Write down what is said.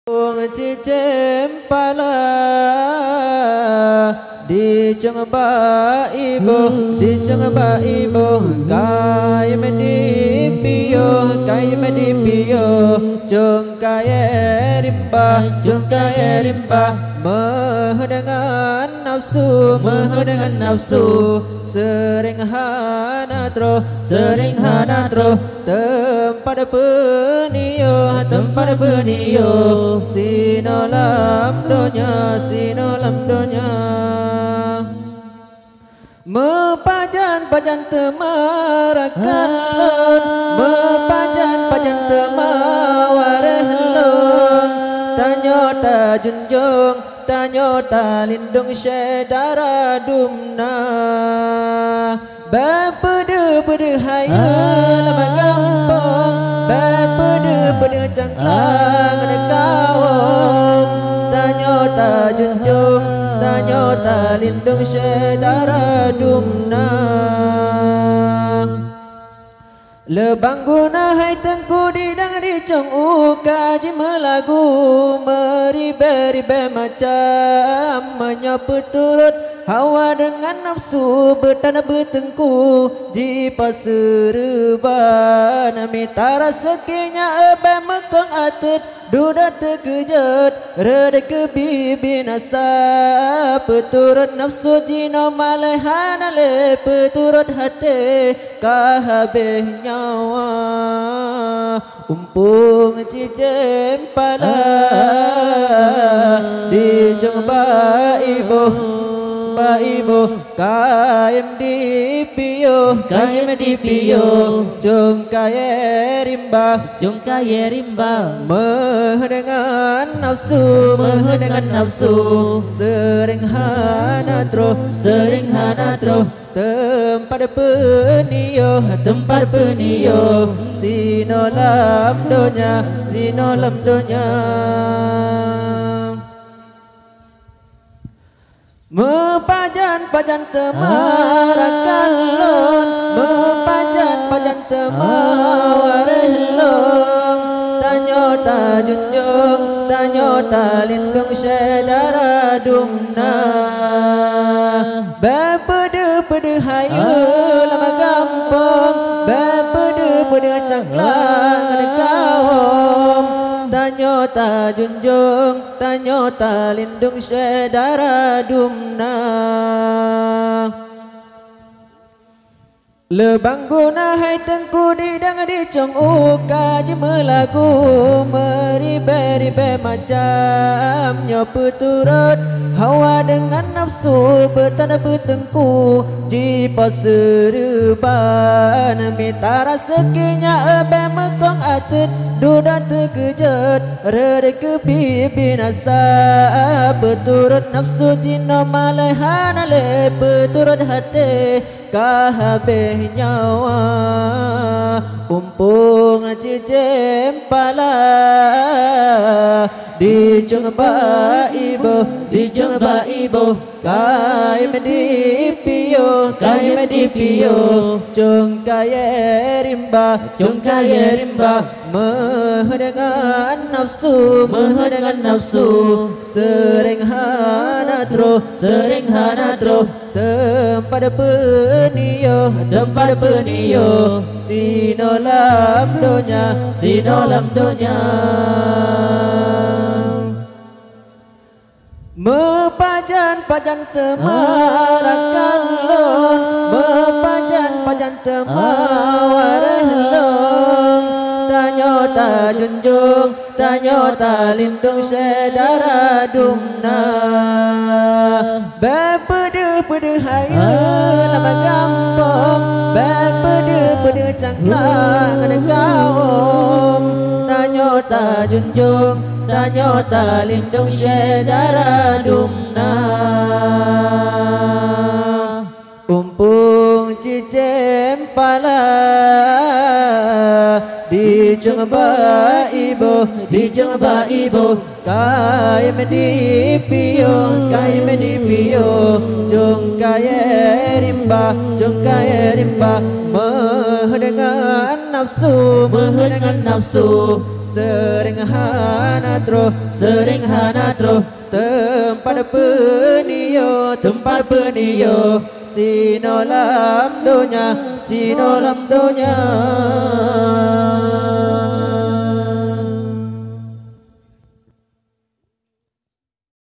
Cicem pala di cengba ibu kai medipiyo jong kaya rimba dengan nafsu sering hana tro tempat penio sinolam donya mepajan temarakan lon mepajan temawareh lon tanyo ta lindung syedara dumna bapede hayu lama gampang bapede cangklang nekawong tanyo ta lindung syedara dumna lebang guna hai tengku didang dicong ukaji melagu meribe macam menyapu turut hawa dengan nafsu bertanah bertengku di paserban mitara sekinya ebe mekong atut duda terkejut reda kebibinasa peturut nafsu jino malehana le peturut hati kahabeh nyawa umpung cicem pala di jengba ibu kaim di piyo jong kaya rimba dengan nafsu sering hana tro tempat penio sinolam donya mepajan temarakan lon mepajan temawareh lon tanyo ta lindung syedara dumna bapede hayu lama gampang bapede cangklang nekawom tanyo ta lindung syedara dumna lebang guna hai tengku didang dicong ukaji melagu meribe macam nyopu turut hawa dengan nafsu bertanah bertengku ji paserban mitara sekinya ebe mekong atut duda terkejut reda kebibinasa berturut nafsu jino malehana le berturut hati kahabeh nyawa umpung cicem pala di jengba ibu kai medipiyo jong kaya rimba dengan nafsu sering hana tro tempat penio sinolam donya mepajan temarakan lon mepajan temawareh lon tanyo ta lindung syedara dumna bapede hayu lama gampang bapede cangklang nekawom tanyo ta lindung syedara dumna umpung cicem pala di jengba ibu kai medipiyo jong kaya rimba dengan nafsu sering hanatro tempat penio sinolam donya